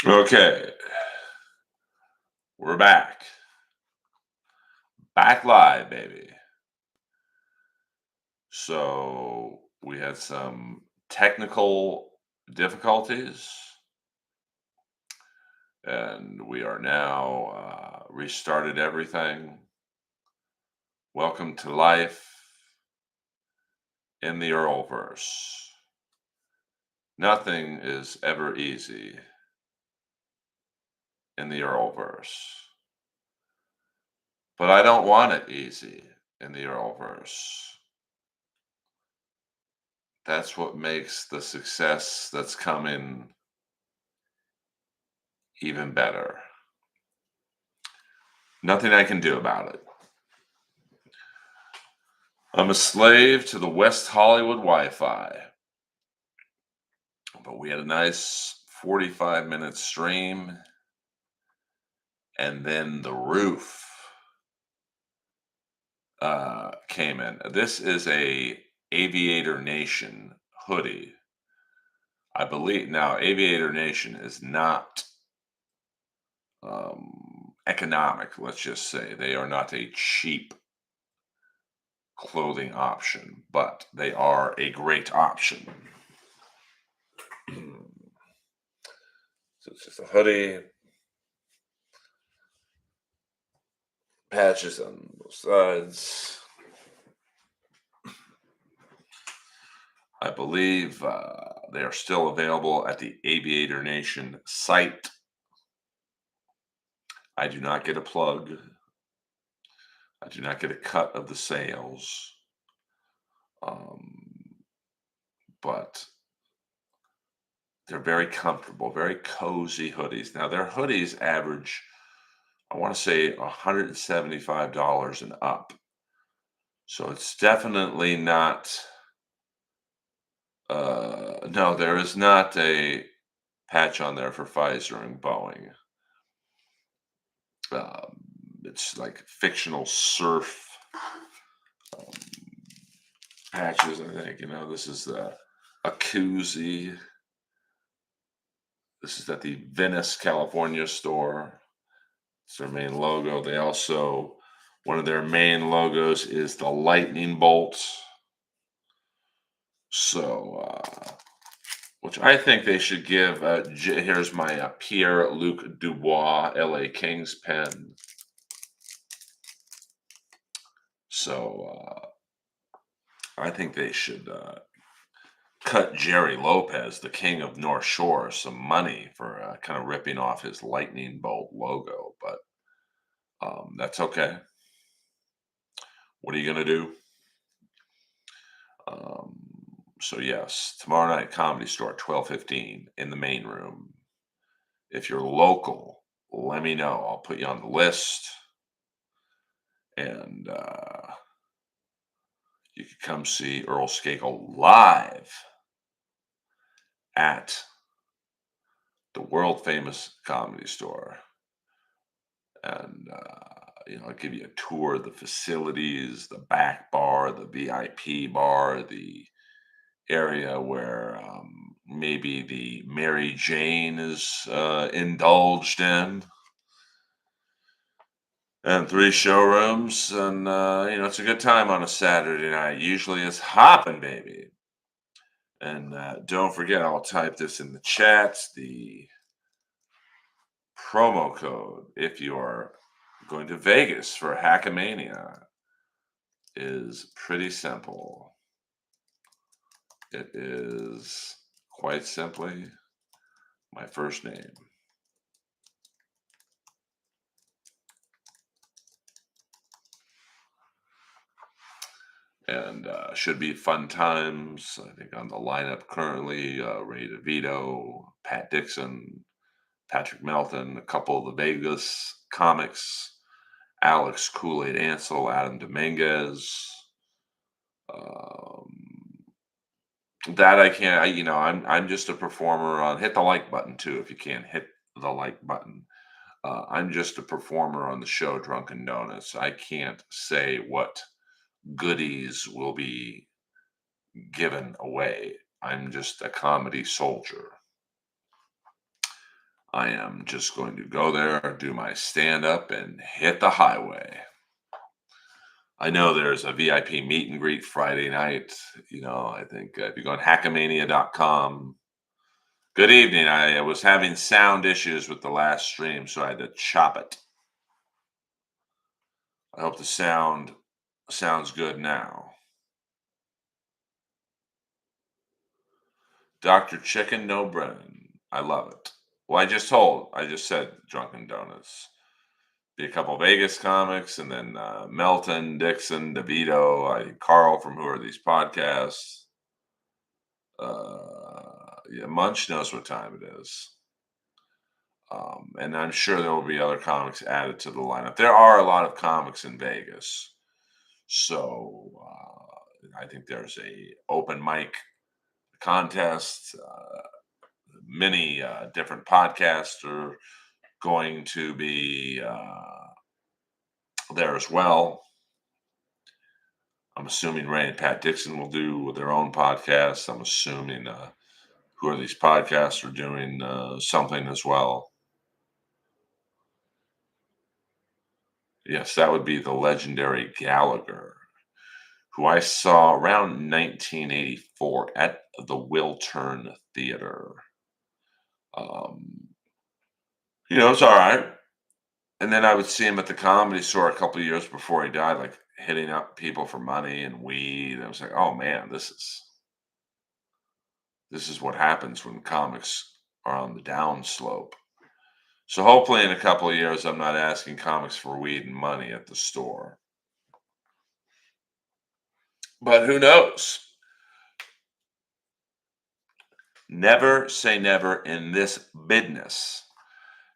Okay, we're back. Back live, baby. So we had some technical difficulties, and we are now restarted everything. Welcome to life in the Earlverse. Nothing is ever easy in the Earlverse, but I don't want it easy in the Earlverse. That's what makes the success that's coming even better. Nothing I can do about it. I'm a slave to the West Hollywood Wi Fi, but we had a nice 45-minute stream, and then the roof came in. This is a Aviator Nation hoodie. I believe now Aviator Nation is not economic, let's just say. They are not a cheap clothing option, but they are a great option. So it's just a hoodie, patches on both sides. I believe they are still available at the Aviator Nation site. I do not get a plug. I do not get a cut of the sales. Um, but they're very comfortable, very cozy hoodies. Now, their hoodies average, I want to say, $175 and up. So it's definitely not, no, there is not a patch on there for Pfizer and Boeing. Um, it's like fictional surf um, patches. I think this is a koozie. This is at the Venice, California store. It's their main logo. They also one of their main logos is the lightning bolt. So, which I think they should give. Here's my Pierre Luc Dubois LA Kings pen. So I think they should cut Jerry Lopez, the king of North Shore, some money for kind of ripping off his lightning bolt logo. But that's okay. What are you going to do? Um, so yes, tomorrow night comedy store 12:15 in the main room. If you're local, let me know. I'll put you on the list, and you can come see Earl Skakel live at the world famous comedy store. And I'll give you a tour of the facilities, the back bar, the VIP bar, the area where maybe the Mary Jane is indulged in, and three showrooms, and it's a good time on a Saturday night. Usually, it's hopping, baby. And don't forget, I'll type this in the chat. The promo code, if you are going to Vegas for Hackamania, is pretty simple. It is quite simply my first name. And should be fun times. I think on the lineup currently, Ray DeVito, Pat Dixon, Patrick Melton, a couple of the Vegas comics, Alex Kool-Aid Ansel, Adam Dominguez. Um, that I can't. I'm just a performer on. Hit the like button too if you can't hit the like button. I'm just a performer on the show Drunken Donuts. I can't say what goodies will be given away. I'm just a comedy soldier. I am just going to go there, do my stand up, and hit the highway. I know there's a VIP meet and greet Friday night. I think if you go on hackamania.com. Good evening. I was having sound issues with the last stream, so I had to chop it. I hope the sound sounds good now. Dr. Chicken No Brennan. I love it. Well, I just said Drunken Donuts. Be a couple Vegas comics, and then Melton, Dixon, DeVito, Carl from Who Are These Podcasts. Yeah, Munch knows what time it is. And I'm sure there will be other comics added to the lineup. There are a lot of comics in Vegas, so I think there's a open mic contest. Many different podcasts are going to be there as well. I'm assuming Ray and Pat Dixon will do their own podcast. I'm assuming Who Are These Podcasts are doing something as well. Yes, that would be the legendary Gallagher, who I saw around 1984 at the Wiltern Theater. Um, it's all right. And then I would see him at the Comedy Store a couple of years before he died, like hitting up people for money and weed. And I was like, oh man, this is what happens when comics are on the downslope. So hopefully in a couple of years, I'm not asking comics for weed and money at the store. But who knows? Never say never in this business.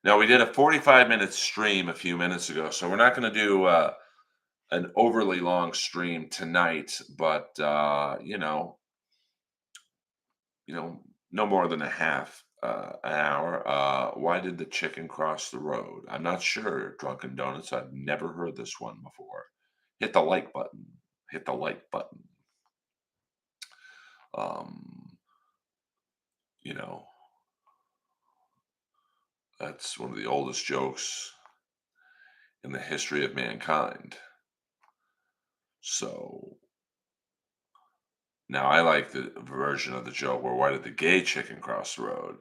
Now, we did a 45-minute stream a few minutes ago, so we're not going to do an overly long stream tonight, but no more than a half an hour. Why did the chicken cross the road? I'm not sure, Drunken Donuts. I've never heard this one before. Hit the like button. Hit the like button. Um, you know, that's one of the oldest jokes in the history of mankind. So now I like the version of the joke where why did the gay chicken cross the road?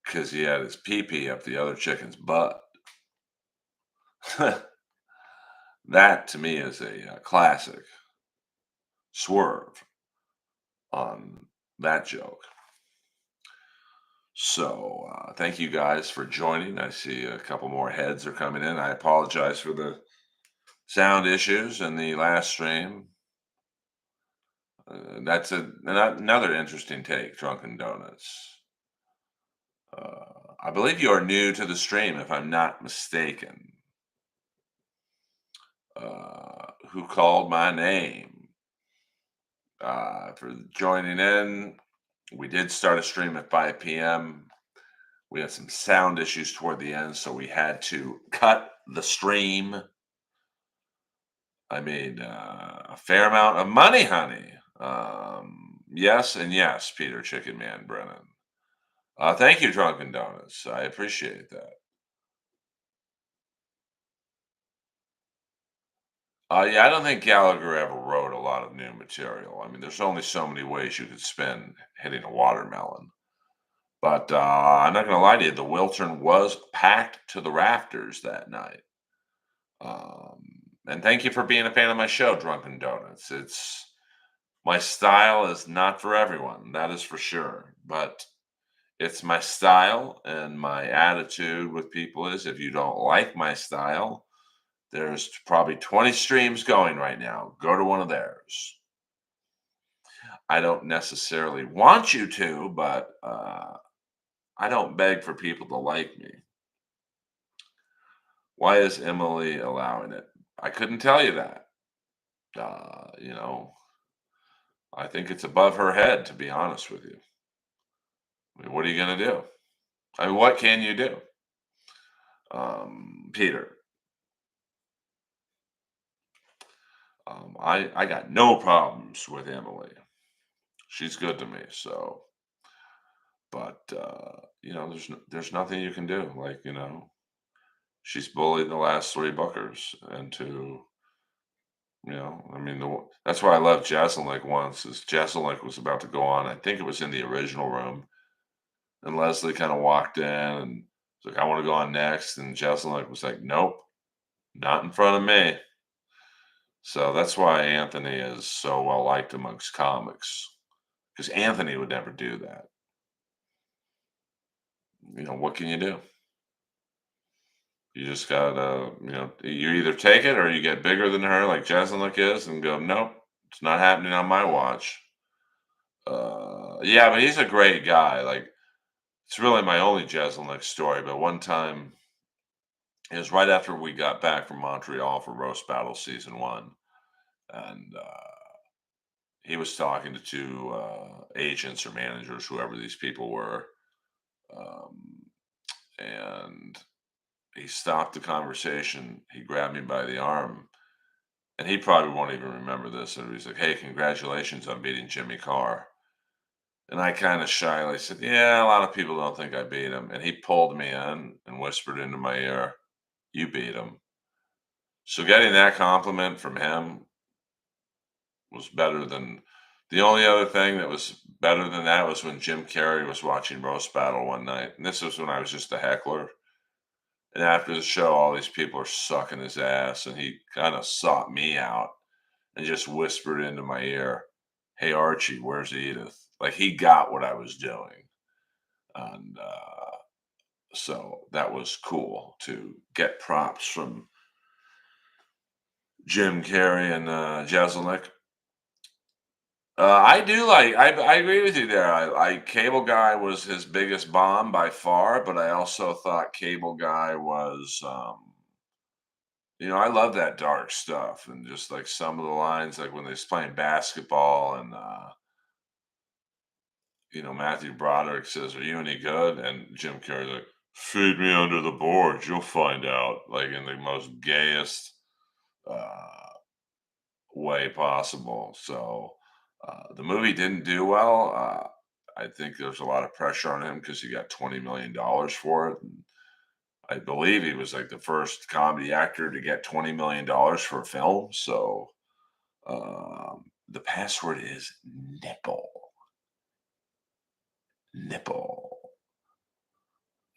Because he had his pee pee up the other chicken's butt. That to me is a classic swerve on that joke. So thank you guys for joining. I see a couple more heads are coming in. I apologize for the sound issues in the last stream. That's another interesting take, Drunken Donuts. I believe you are new to the stream, if I'm not mistaken. Who called my name? For joining in. We did start a stream at 5 p.m. We had some sound issues toward the end, so we had to cut the stream. I made a fair amount of money, honey. Yes, and yes, Peter Chicken Man Brennan. Thank you, Drunken Donuts. I appreciate that. Yeah, I don't think Gallagher ever wrote a lot of new material. I mean, there's only so many ways you could spin hitting a watermelon. But I'm not going to lie to you, the Wiltern was packed to the rafters that night. Um, and thank you for being a fan of my show, Drunken Donuts. It's my style is not for everyone, that is for sure. But it's my style, and my attitude with people is if you don't like my style, there's probably 20 streams going right now. Go to one of theirs. I don't necessarily want you to, but I don't beg for people to like me. Why is Emily allowing it? I couldn't tell you that. Uh, you know, I think it's above her head, to be honest with you. I mean, what are you going to do? I mean, what can you do? Peter, I got no problems with Emily. She's good to me. So But there's nothing you can do. Like, she's bullied the last three bookers into, I mean, that's why I love Jesselnick once. Is Jesselnick was about to go on. I think it was in the original room, and Leslie kind of walked in and was like, "I want to go on next," and Jesselnick was like, "Nope, not in front of me." So that's why Anthony is so well liked amongst comics, because Anthony would never do that. What can you do? You just gotta, you either take it or you get bigger than her, like Jeselnik is, and go, nope, it's not happening on my watch. Yeah, but he's a great guy. Like, it's really my only Jeselnik story. But one time, it was right after we got back from Montreal for Roast Battle season one, and he was talking to two agents or managers, whoever these people were, um, and he stopped the conversation. He grabbed me by the arm, and he probably won't even remember this. And he's like, "Hey, congratulations on beating Jimmy Carr." And I kind of shyly said, "Yeah, a lot of people don't think I beat him." And he pulled me in and whispered into my ear, "You beat him." So getting that compliment from him was better than the only other thing that was better than that was when Jim Carrey was watching Roast Battle one night. And this was when I was just a heckler. And after the show, all these people are sucking his ass. And he kind of sought me out and just whispered into my ear, "Hey, Archie, where's Edith?" Like, he got what I was doing. And so that was cool to get props from Jim Carrey and Jeselnik. I do like. I agree with you there. Cable Guy was his biggest bomb by far, but I also thought Cable Guy was. I love that dark stuff and just like some of the lines, like when they was playing basketball and Matthew Broderick says, "Are you any good?" And Jim Carrey's like, "Feed me under the boards, you'll find out." Like in the most gayest uh, way possible. So the movie didn't do well. I think there's a lot of pressure on him because he got $20 million for it. And I believe he was like the first comedy actor to get $20 million for a film. So the password is nipple, nipple.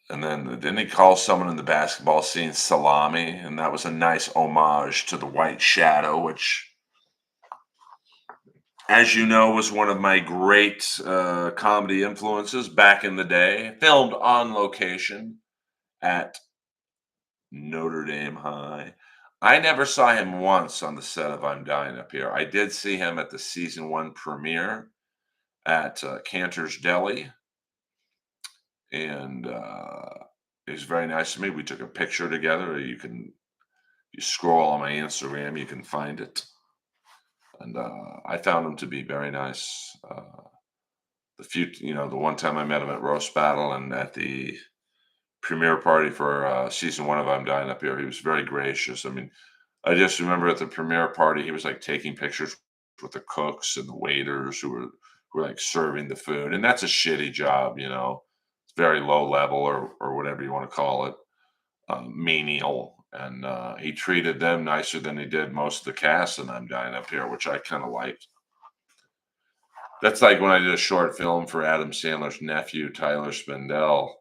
And then he calls someone in the basketball scene salami, and that was a nice homage to the White Shadow, which, as you know, was one of my great comedy influences back in the day. Filmed on location at Notre Dame High. I never saw him once on the set of I'm Dying Up Here. I did see him at the season one premiere at Cantor's Deli, and it was very nice to me. We took a picture together. You scroll on my Instagram, you can find it. And I found him to be very nice. The one time I met him at Roast Battle and at the premiere party for season one of I'm Dying Up Here, he was very gracious. I mean, I just remember at the premiere party, he was like taking pictures with the cooks and the waiters who were like serving the food, and that's a shitty job, It's very low level or whatever you want to call it, menial. And he treated them nicer than he did most of the cast, and I'm Dying Up Here, which I kind of liked. That's like when I did a short film for Adam Sandler's nephew, Tyler Spindell.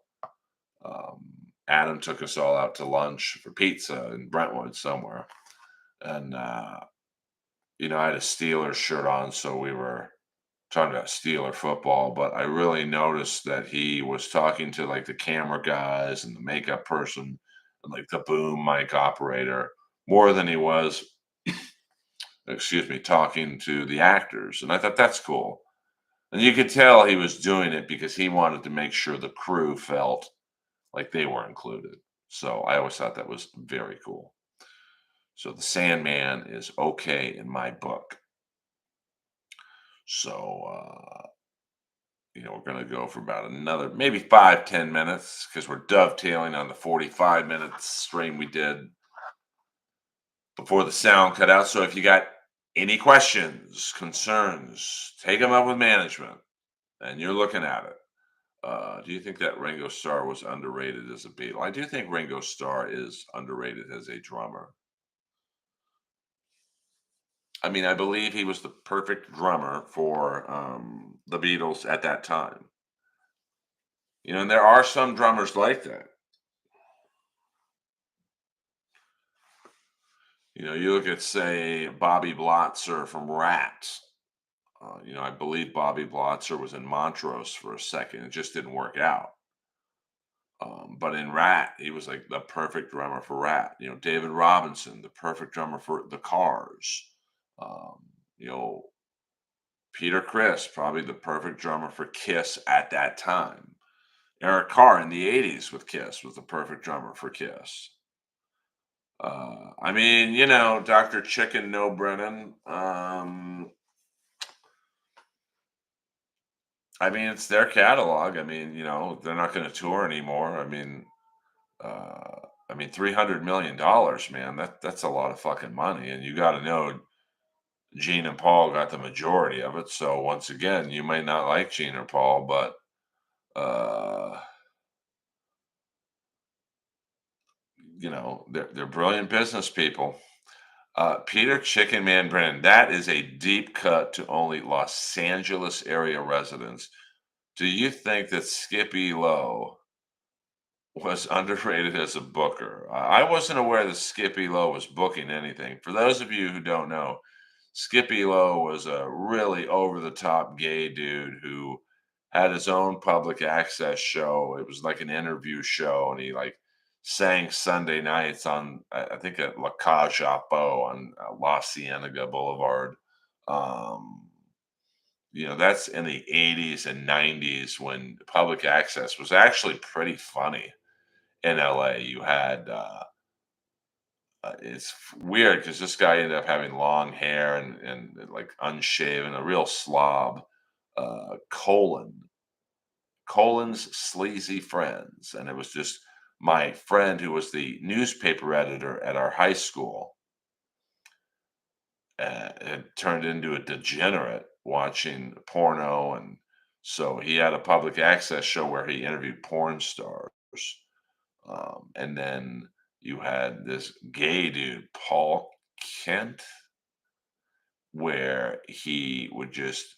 Um, Adam took us all out to lunch for pizza in Brentwood somewhere. And, I had a Steelers shirt on, so we were talking about Steeler football. But I really noticed that he was talking to like the camera guys and the makeup person and like the boom mic operator more than he was, excuse me, talking to the actors. And I thought that's cool. And you could tell he was doing it because he wanted to make sure the crew felt like they were included. So I always thought that was very cool. So the Sandman is okay in my book. So we're gonna go for about another maybe 5-10 minutes because we're dovetailing on the 45 minute stream we did before the sound cut out. So if you got any questions, concerns, take them up with management, and you're looking at it. Do you think that Ringo Starr was underrated as a Beatle? I do think Ringo Starr is underrated as a drummer. I mean, I believe he was the perfect drummer for the Beatles at that time. And there are some drummers like that. You look at, say, Bobby Blotzer from Rat. I believe Bobby Blotzer was in Montrose for a second. It just didn't work out. But in Rat, he was like the perfect drummer for Rat. David Robinson, the perfect drummer for the Cars. Um, you know, Peter Criss, probably the perfect drummer for Kiss at that time. Eric Carr in the '80s with Kiss was the perfect drummer for Kiss. I mean, Dr. Chicken No Brennan. I mean, it's their catalog. I mean, they're not going to tour anymore. Uh, $300 million, man. That's a lot of fucking money, and you got to know Gene and Paul got the majority of it. So once again, you may not like Gene or Paul, but uh, they're brilliant business people. Peter Chicken Man Brennan, that is a deep cut to only Los Angeles area residents. Do you think that Skippy Lowe was underrated as a booker? I wasn't aware that Skippy Lowe was booking anything. For those of you who don't know, Skippy Lowe was a really over the top gay dude who had his own public access show. It was like an interview show, and he like sang Sunday nights on I think at La Cage Chapeau on La Cienega Boulevard. Um, that's in the '80s and '90s when public access was actually pretty funny in LA. You had weird because this guy ended up having long hair and like unshaven, a real slob. Colin's sleazy friends, and it was just my friend who was the newspaper editor at our high school. Had turned into a degenerate watching porno, and so he had a public access show where he interviewed porn stars. And then you had this gay dude, Paul Kent, where he would just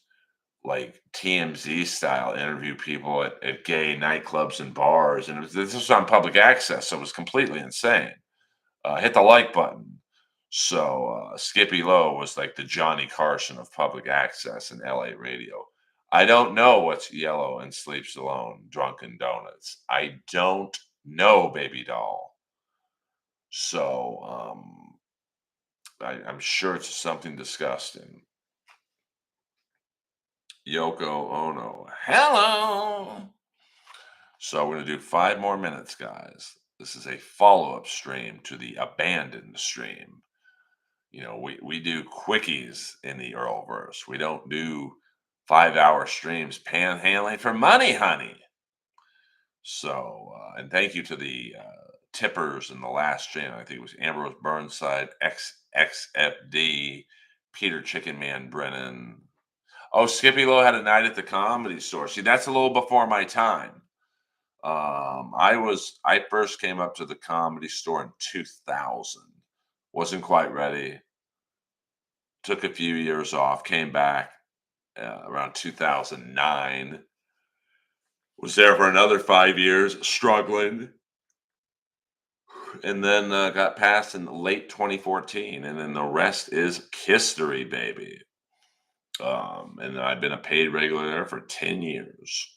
like TMZ style interview people at gay nightclubs and bars. And this was on public access, so it was completely insane. Hit the like button. So Skippy Lowe was like the Johnny Carson of public access in LA radio. I don't know what's yellow and sleeps alone, drunken donuts. I don't know, baby doll. So I'm sure it's something disgusting. Yoko Ono. Hello. So we're going to do 5 more minutes, guys. This is a follow up stream to the abandoned stream. We do quickies in the Earlverse. We don't do 5 hour streams panhandling for money, honey. So, and thank you to the tippers in the last stream. I think it was Ambrose Burnside, XXFD, Peter Chicken Man Brennan. Oh, Skippy Lowe had a night at the Comedy Store. See, that's a little before my time. I first came up to the Comedy Store in 2000. Wasn't quite ready. Took a few years off. Came back around 2009. Was there for another 5 years, struggling, and then got passed in late 2014, and then the rest is history, baby. And I've been a paid regular there for 10 years.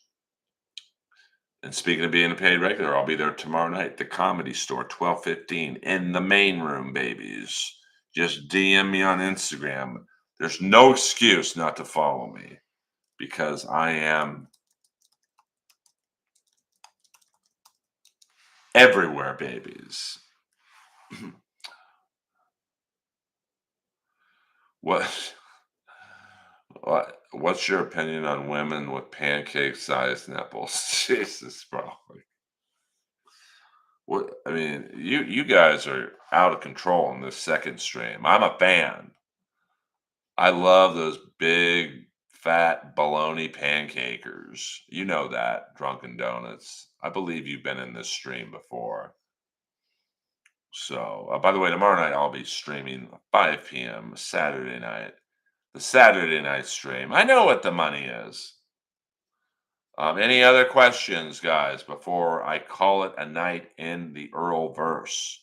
And speaking of being a paid regular, I'll be there tomorrow night, the Comedy Store, 12:15 in the main room, babies. Just DM me on Instagram. There's no excuse not to follow me because I am everywhere, babies. What what's your opinion on women with pancake-sized nipples? Jesus, bro. What I mean, you guys are out of control in this second stream. I'm a fan. I love those big fat bologna pancakers. You know that, Drunken Donuts. I believe you've been in this stream before. So, by the way, tomorrow night I'll be streaming 5 p.m. Saturday night. The Saturday night stream. I know what the money is. Any other questions, guys, before I call it a night in the Earlverse?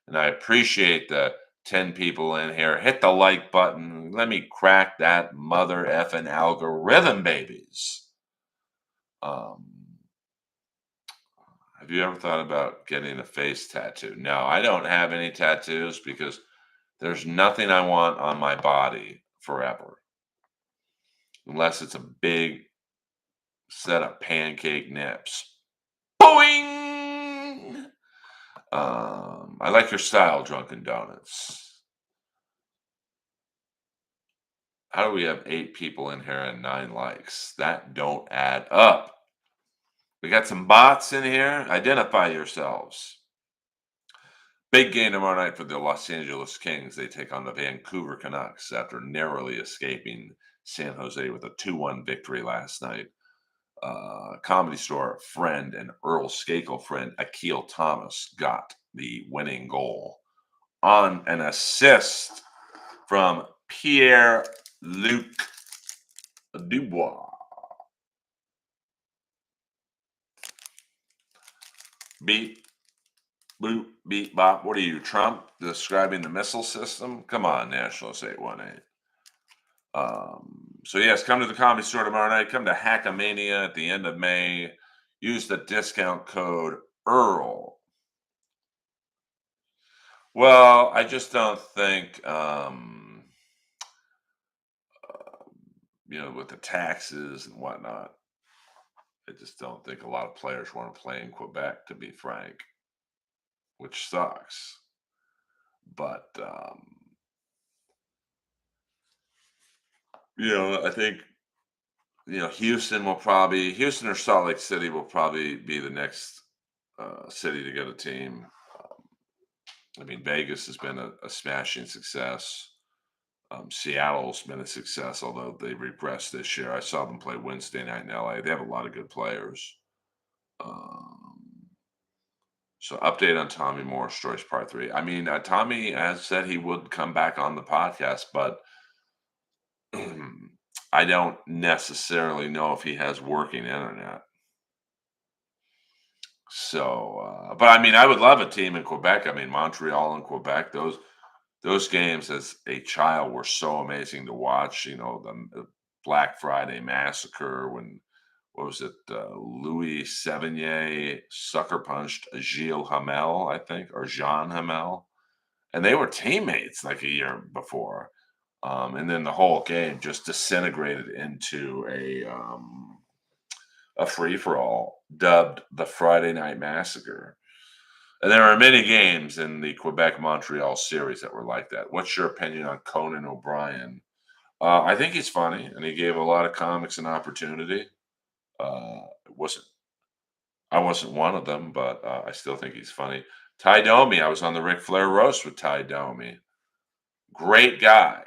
And I appreciate the 10 people in here. Hit the like button. Let me crack that mother effing algorithm, babies. Um, have you ever thought about getting a face tattoo? No, I don't have any tattoos because there's nothing I want on my body forever, unless it's a big set of pancake nips. Boing! I like your style, Drunken Donuts. How do we have 8 people in here and 9 likes? That don't add up. We got some bots in here. Identify yourselves. Big game tomorrow night for the Los Angeles Kings. They take on the Vancouver Canucks after narrowly escaping San Jose with a 2-1 victory last night. Comedy Store friend and Earl Skakel friend Akil Thomas got the winning goal on an assist from Pierre Luc Dubois. Beep, boop, beep, bop. What are you, Trump, describing the missile system? Come on, Nationals 818. So yes, come to the Comedy Store tomorrow night. Come to Hackamania at the end of May. Use the discount code Earl. Well, I just don't think, with the taxes and whatnot, I just don't think a lot of players want to play in Quebec, to be frank, which sucks. But I think Houston or Salt Lake City will probably be the next city to get a team. I mean, Vegas has been a smashing success. Seattle's been a success, although they regressed this year. I saw them play Wednesday night in LA. They have a lot of good players. Um, so, update on Tommy Moore's Stories Part 3. I mean, Tommy has said he would come back on the podcast, but I don't necessarily know if he has working internet. So, but I mean, I would love a team in Quebec. I mean, Montreal and Quebec, those games as a child were so amazing to watch. The Black Friday massacre when what was it? Louis Sevigny sucker punched Gilles Hamel, I think, or Jean Hamel, and they were teammates like a year before. And then the whole game just disintegrated into a free for all, dubbed the Friday Night Massacre. And there are many games in the Quebec Montreal series that were like that. What's your opinion on Conan O'Brien? I think he's funny, and he gave a lot of comics an opportunity. It wasn't I wasn't one of them, but I still think he's funny. Ty Domi, I was on the Ric Flair roast with Ty Domi. Great guy,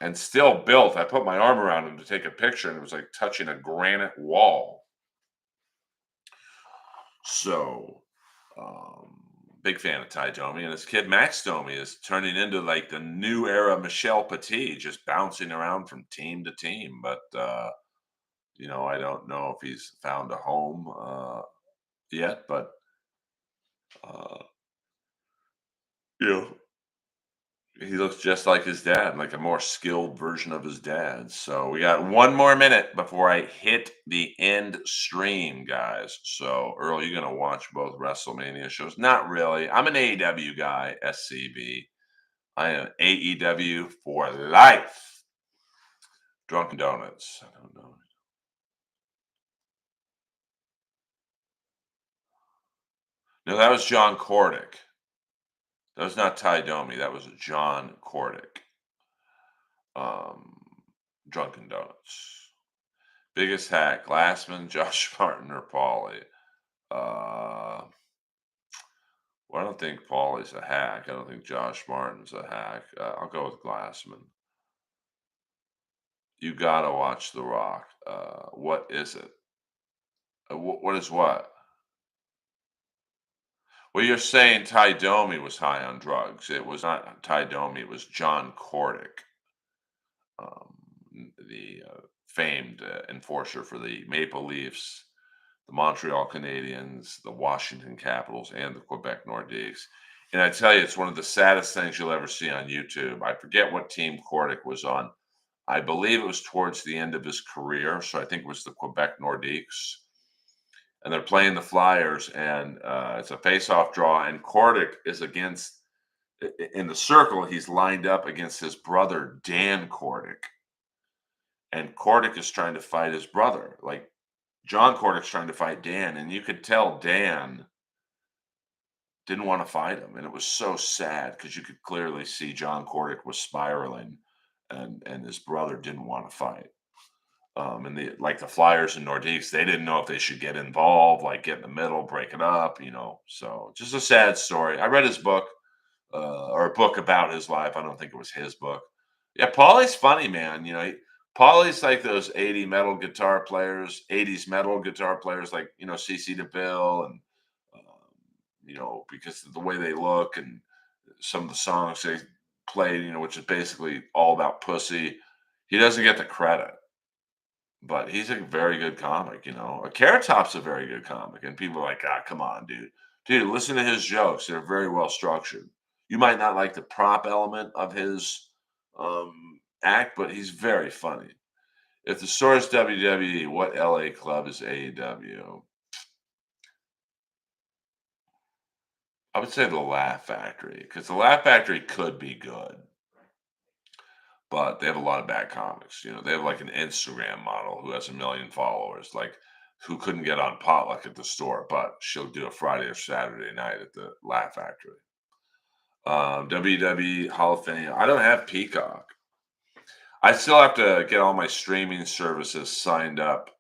and still built. I put my arm around him to take a picture, and it was like touching a granite wall. So, um, big fan of Ty Domi, and his kid Max Domi is turning into like the new era Michelle Petit, just bouncing around from team to team. But I don't know if he's found a home yet. But uh, you know, he looks just like his dad, like a more skilled version of his dad. So we got 1 more minute before I hit the end stream, guys. So Earl, you gonna watch both WrestleMania shows? Not really. I'm an AEW guy, SCB. I am AEW for life. Drunken Donuts. I don't know. No, that was John Cordick. That was not Ty Domi. That was John Cordick. Um, Drunken Donuts. Biggest hack: Glassman, Josh Martin, or Paulie. Uh, well, I don't think Paulie's a hack. I don't think Josh Martin's a hack. I'll go with Glassman. You gotta watch The Rock. What is it? What is what? Well, you're saying Ty Domi was high on drugs. It was not Ty Domi. It was John Cordick, um, the famed enforcer for the Maple Leafs, the Montreal Canadiens, the Washington Capitals, and the Quebec Nordiques. And I tell you, it's one of the saddest things you'll ever see on YouTube. I forget what team Cordick was on. I believe it was towards the end of his career, so I think it was the Quebec Nordiques, and they're playing the Flyers, and it's a face-off draw, and Cordick is against in the circle. He's lined up against his brother Dan Cordick, and Cordick is trying to fight his brother. Like John Cordick's trying to fight Dan, and you could tell Dan didn't want to fight him, and it was so sad because you could clearly see John Cordick was spiraling, and his brother didn't want to fight. And the Flyers and Nordiques, they didn't know if they should get involved, like get in the middle, break it up, you know. So just a sad story. I read his book, or a book about his life. I don't think it was his book. Yeah, Paulie's funny, man. Paulie's like those 80s metal guitar players, like CC DeVille, and because of the way they look and some of the songs they played, which is basically all about pussy. He doesn't get the credit, but he's a very good comic. A Carrot Top's a very good comic, and people are like, ah, come on, dude. Dude, listen to his jokes. They're very well structured. You might not like the prop element of his act, but he's very funny. If the store is WWE, what LA club is AEW? I would say the Laugh Factory, because the Laugh Factory could be good, but they have a lot of bad comics. They have like an Instagram model who has a million followers, like who couldn't get on potluck at the store, but she'll do a Friday or Saturday night at the Laugh Factory. WWE Hall of Fame. I don't have Peacock. I still have to get all my streaming services signed up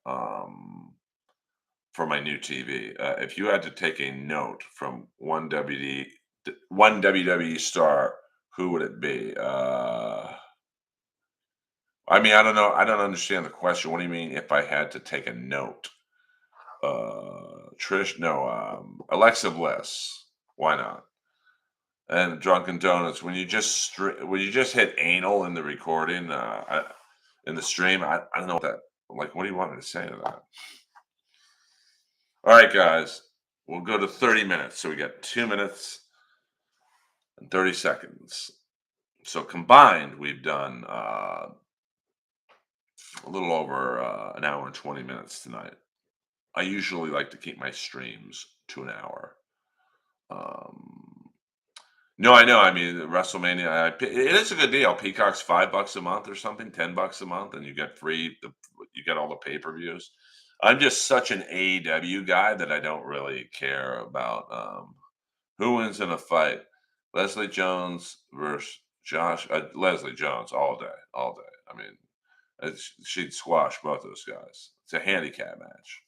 for my new TV. If you had to take a note from one WWE star, who would it be? I mean, I don't know. I don't understand the question. What do you mean if I had to take a note? Trish, no. Alexa Bliss. Why not? And Drunken Donuts. When you just hit anal in the recording, in the stream, I don't know what that. Like, what do you want me to say to that? All right, guys. We'll go to 30 minutes. So we got 2 minutes and 30 seconds. So combined, we've done a little over an hour and 20 minutes tonight. I usually like to keep my streams to an hour. Um, no, I know. I mean, the WrestleMania, it is a good deal. Peacock's $5 a month or something, $10 a month, and you get you get all the pay per views. I'm just such an AEW guy that I don't really care about who wins in a fight. Leslie Jones versus Leslie Jones all day, all day. I mean, she'd squash both those guys. It's a handicap match.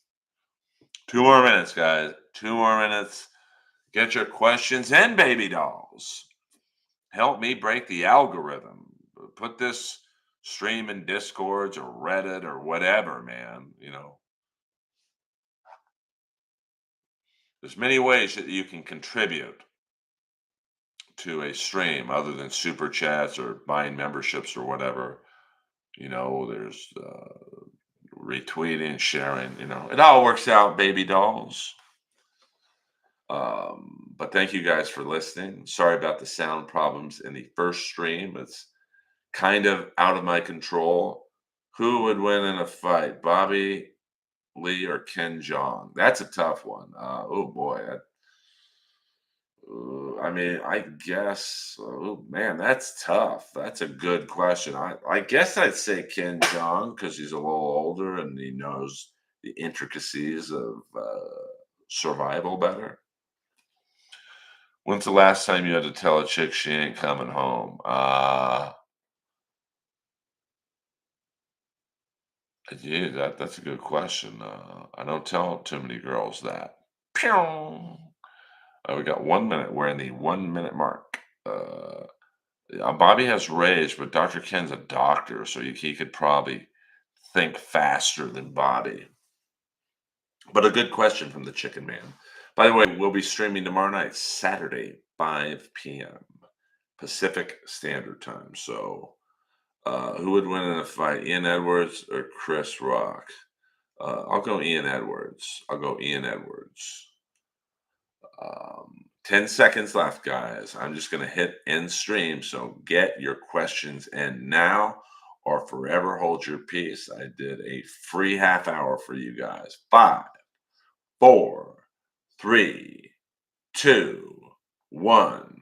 2 more minutes, guys. 2 more minutes. Get your questions in, baby dolls. Help me break the algorithm. Put this stream in Discords or Reddit or whatever, man. There's many ways that you can contribute to a stream other than super chats or buying memberships or whatever. There's retweeting, sharing. It all works out, baby dolls. But thank you guys for listening. Sorry about the sound problems in the first stream. It's kind of out of my control. Who would win in a fight, Bobby Lee or Ken Jong? That's a tough one. Oh boy. I mean, I guess. Oh man, that's tough. That's a good question. I guess I'd say Ken Jong because he's a little older and he knows the intricacies of survival better. When's the last time you had to tell a chick she ain't coming home? Yeah, that's a good question. I don't tell too many girls that. Pew! We got 1 minute. We're in the 1 minute mark. Bobby has rage, but Dr. Ken's a doctor, so he could probably think faster than Bobby. But a good question from the Chicken Man. By the way, we'll be streaming tomorrow night, Saturday, 5 p.m. Pacific Standard Time. So, who would win in a fight, Ian Edwards or Chris Rock? I'll go Ian Edwards. I'll go Ian Edwards. 10 seconds left, guys. I'm just going to hit end stream. So get your questions in now or forever hold your peace. I did a free half hour for you guys. 5, 4, 3, 2, 1.